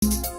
Live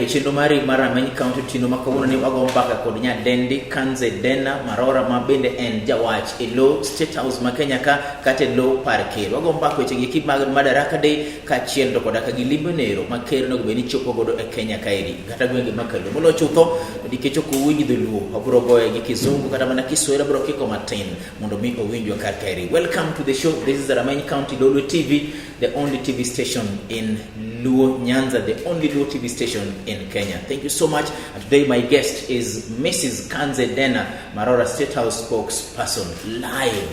chino mari mara manyi county chino makawuna ni wago mpaka kodinya dendi kanze dena marora mabende and jawach ilo state house makenya ka kate lo parke wago mpaka chigi kimaga madaraka day ka chiendo kodaka gilimbe nero makero no beni chopo godo e Kenya kairi kata gwenge makalo mulo chutho dikecho ku wingi dhuluo aburo goye gi kizungu kata mana kiswahili aburo kiko matin mondo mi owinjwa ka kairi. Welcome to the show. This is the Ramanyi County Lulu TV, the only TV station in Luo Nyanza, the only Luo TV station in Kenya. Thank you so much. And today my guest is Mrs. Kanze Dena, Marora State House spokesperson, live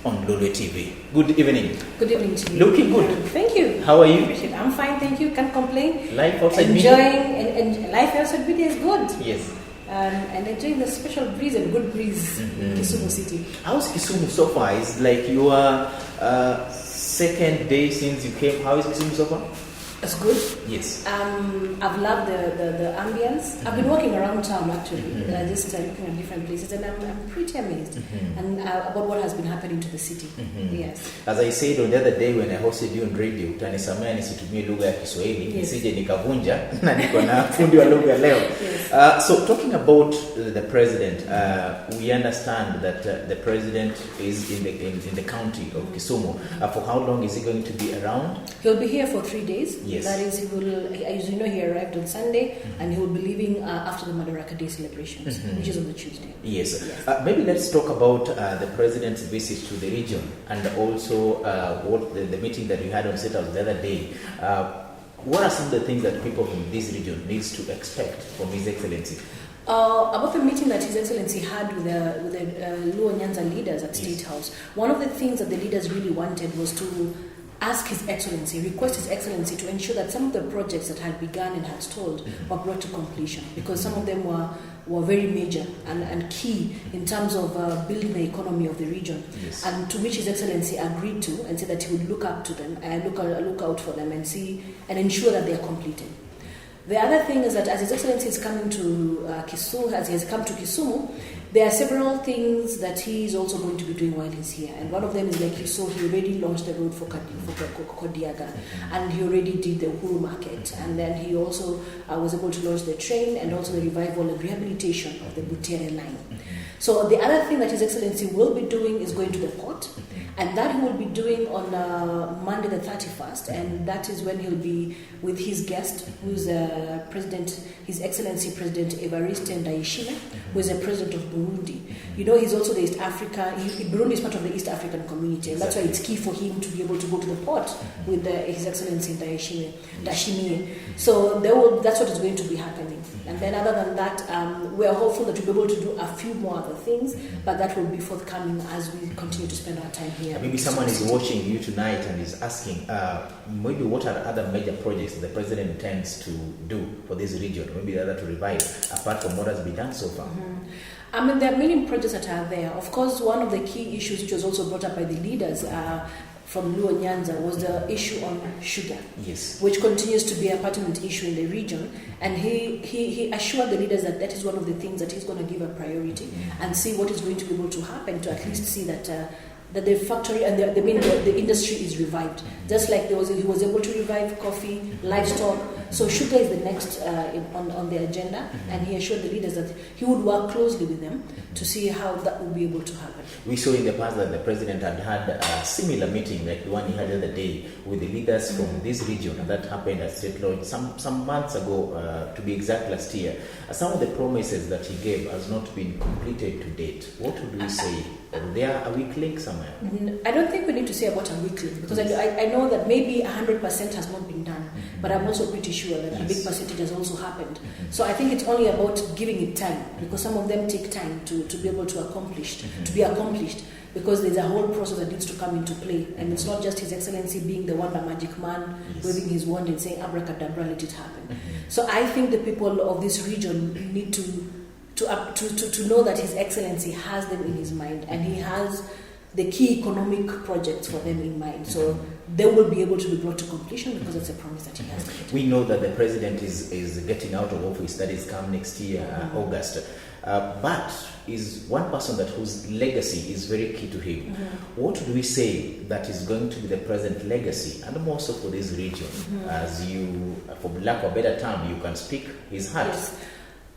on Lulu TV. Good evening. Good evening to you. Looking good. Thank you. How are you? I'm fine, thank you. Can't complain. Life outside enjoying and life outside media is good. Yes. And enjoying the special breeze and good breeze in Kisumu City. How's Kisumu so far? It's like your second day since you came. How is Kisumu so far? It's good. Yes. I've loved the ambience. I've been walking around town actually, just looking at different places, and I'm pretty amazed and about what has been happening to the city. Yes. As I said on the other day when I hosted you on radio, utanisamea nisitumie lugha ya Kiswahili, nisije nikavunja na niko na fundi wa lugha leo. So talking about the president, we understand that the president is in the county of Kisumu. For how long is he going to be around? He'll be here for 3 days. Yes. That is, as you know, he arrived on Sunday, and he will be leaving after the Madaraka Day celebrations, which is on the Tuesday. Yes. Maybe let's talk about the president's visit to the region, and also what the meeting that we had on State House the other day. What are some of the things that people from this region needs to expect from His Excellency? About the meeting that His Excellency had with the Luo Nyanza leaders at State House, one of the things that the leaders really wanted was to ask His Excellency, request His Excellency to ensure that some of the projects that had begun and had stalled were brought to completion, because some of them were very major and key in terms of building the economy of the region. Yes. And to which His Excellency agreed to and said that he would look up to them and look out for them and see and ensure that they are completed. The other thing is that as His Excellency is coming to Kisumu, as he has come to Kisumu, there are several things that he is also going to be doing while he's here. And one of them is, like you saw, he already launched the road for Kodiaga, and he already did the Uhuru Market. And then he also was able to launch the train and also the revival and rehabilitation of the Butere line. So the other thing that His Excellency will be doing is going to the port. And that he will be doing on Monday the 31st, and that is when he'll be with his guest, who's His Excellency President Evariste Ndayishimiye, who is the President of Burundi. You know, he's also the East Africa. Burundi is part of the East African community, and that's why it's key for him to be able to go to the port with His Excellency Ndayishimiye. So that's what is going to be happening. And then other than that, we are hopeful that we'll be able to do a few more other things, but that will be forthcoming as we continue to spend our time here. Maybe someone is watching you tonight and is asking, maybe what are other major projects the president intends to do for this region? Maybe other to revive, apart from what has been done so far. I mean, there are many projects that are there. Of course, one of the key issues which was also brought up by the leaders from Luo Nyanza was the issue on sugar, yes, which continues to be a pertinent issue in the region. And he assured the leaders that is one of the things that he's going to give a priority and see what is going to be able to happen to at least see that the factory and the industry is revived. Just like he was able to revive coffee, livestock. So sugar is the next on the agenda, and he assured the leaders that he would work closely with them to see how that would be able to happen. We saw in the past that the president had a similar meeting like the one he had the other day with the leaders from this region, and that happened at State Lodge some months ago, to be exact last year. Some of the promises that he gave has not been completed to date. What would we say? there a weak link somewhere? I don't think we need to say about a weak link, because I know that maybe 100% has not been done, but I'm also pretty sure that a big percentage has also happened. So I think it's only about giving it time, because some of them take time to be able to be accomplished, because there's a whole process that needs to come into play, and it's not just His Excellency being the wonder magic man, waving his wand and saying abracadabra, let it happen. So I think the people of this region need to know that His Excellency has them in his mind, and he has the key economic projects for them in mind. So they will be able to be brought to completion, because it's a promise that he has made. We know that the president is getting out of office, that is come next year, August. But is one person whose legacy is very key to him. What would we say that is going to be the present legacy, and more so for this region, as you, for lack of a better term, you can speak his heart? Yes.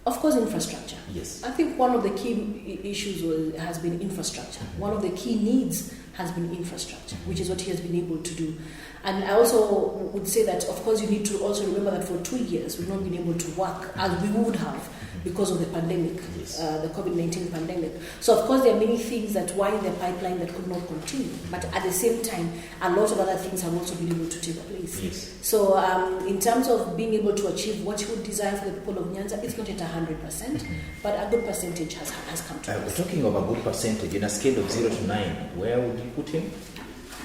Of course, infrastructure. Yes. I think one of the key issues has been infrastructure. One of the key needs has been infrastructure, which is what he has been able to do. And I also would say that, of course, you need to also remember that for 2 years we've not been able to work as we would have because of the pandemic, the COVID-19 pandemic. So, of course, there are many things that why the pipeline that could not continue. But at the same time, a lot of other things have also been able to take place. Yes. So, in terms of being able to achieve what you would desire for the people of Nyanza, it's not at 100%, but a good percentage has come to us. Talking of a good percentage, in a scale of 0 to 9, where would you put him?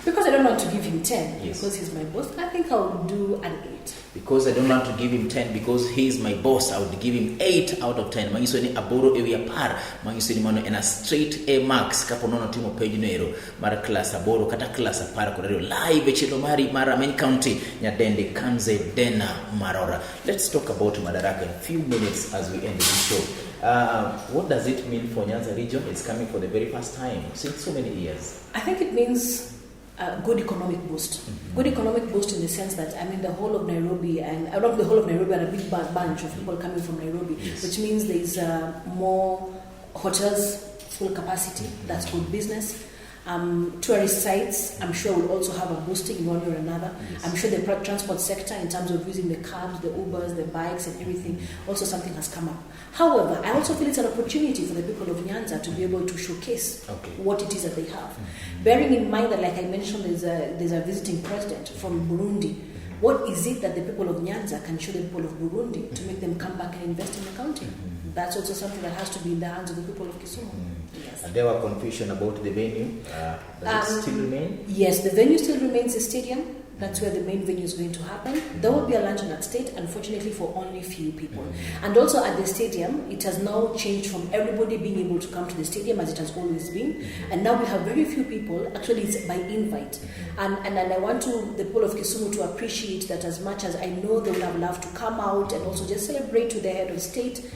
Because I don't want to give him 10, yes, because he's my boss, I think I would do an 8. Because I don't want to give him 10 because he's my boss, I would give him 8 out of 10. Mangiso ni aboro area par, mangiso ni mano ena straight A max kapo nono timo page nero mara class aboro kata class apara korero live echilo mari mara main county Nyadendi Kanze Dena Marora. Let's talk about Madaraka in a few minutes as we end this show. What does it mean for Nyanza region? It's coming for the very first time since so many years. I think it means good economic boost. Good economic boost in the sense that, I mean, the whole of Nairobi, and not the whole of Nairobi, but a big bunch of people coming from Nairobi, which means there's more hotels, full capacity, that's good business. Tourist sites, I'm sure will also have a boosting in one way or another. I'm sure the transport sector, in terms of using the cabs, the Ubers, the bikes and everything, also something has come up. However, I also feel it's an opportunity for the people of Nyanza to be able to showcase what it is that they have. Bearing in mind that, like I mentioned, there's a visiting president from Burundi. What is it that the people of Nyanza can show the people of Burundi to make them come back and invest in the county? That's also something that has to be in the hands of the people of Kisumu. Yes. And there were confusion about the venue. Does it still remain? Yes, the venue still remains the stadium. That's where the main venue is going to happen. There will be a luncheon at State, unfortunately for only few people. And also at the stadium, it has now changed from everybody being able to come to the stadium as it has always been. And now we have very few people, actually it's by invite. And I want the people of Kisumu to appreciate that, as much as I know they will have loved to come out and also just celebrate with the head of state,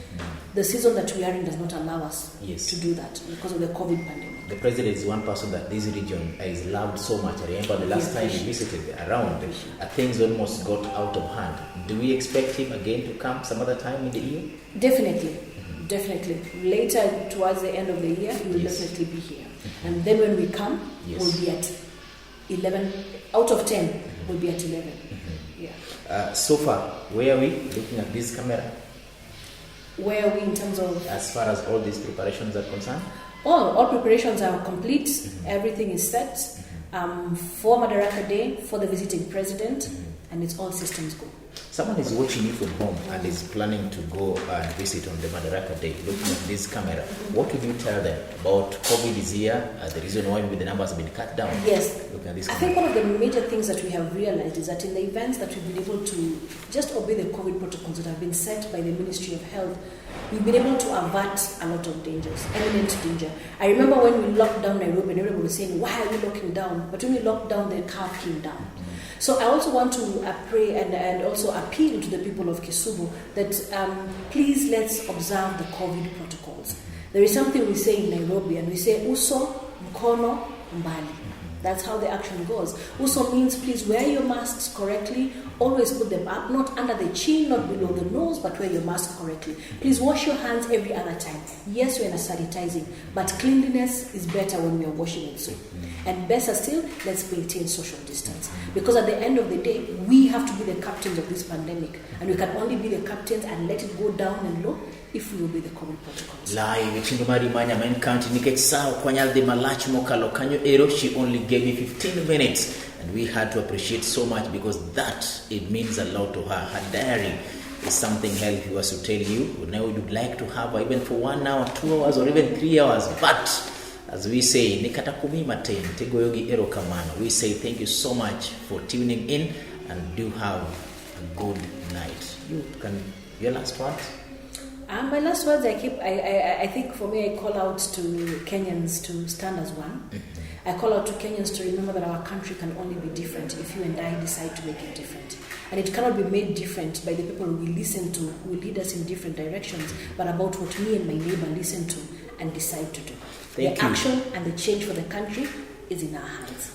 the season that we are in does not allow us to do that because of the COVID pandemic. The president is one person that this region is loved so much. I remember the last time he visited around, things almost got out of hand. Do we expect him again to come some other time in the year? Definitely. Later, towards the end of the year, he will definitely be here. And then when we come, we'll be at 11, out of 10, we'll be at 11. So far, where are we looking at this camera? Where are we in terms of? As far as all these preparations are concerned? All preparations are complete. Everything is set for Madaraka Day, for the visiting president, and it's all systems go. Someone is watching you from home and is planning to go and visit on the Madaraka Day, looking at this camera. What would you tell them about COVID is here, the reason why maybe the numbers have been cut down? Yes. Looking at this I think one of the major things that we have realized is that in the events that we've been able to just obey the COVID protocols that have been set by the Ministry of Health, we've been able to avert a lot of dangers, imminent danger. I remember when we locked down Nairobi, and everyone was saying, why are we locking down? But when we locked down, the curve came down. So I also want to pray and also appeal to the people of Kisumu that please let's observe the COVID protocols. There is something we say in Nairobi, and we say uso, mkono, mbali. That's how the action goes. Uso means please wear your masks correctly, always put them up, not under the chin, not below the nose, but wear your mask correctly. Please wash your hands every other time. Yes, we're sanitizing, but cleanliness is better when we are washing with soap. And better still, let's maintain social distance. Because at the end of the day, we have to be the captains of this pandemic, and we can only be the captains and let it go down and low if we obey the COVID protocols. Live chindo mari manya main county nikech sao kwanyal de malach mokalo kanyo ero. She only gave me 15 minutes, and we had to appreciate so much because that it means a lot to her. Her diary is something else. If was to tell you, now you'd like to have her even for 1 hour, 2 hours, or even 3 hours. But as we say, nikata kumima ten tegoyogi ero kamano. We say thank you so much for tuning in, and do have a good night. Your last words? My last words, I think for me, I call out to Kenyans to stand as one. I call out to Kenyans to remember that our country can only be different if you and I decide to make it different. And it cannot be made different by the people we listen to, who will lead us in different directions, but about what me and my neighbor listen to and decide to do. The action and the change for the country is in our hands.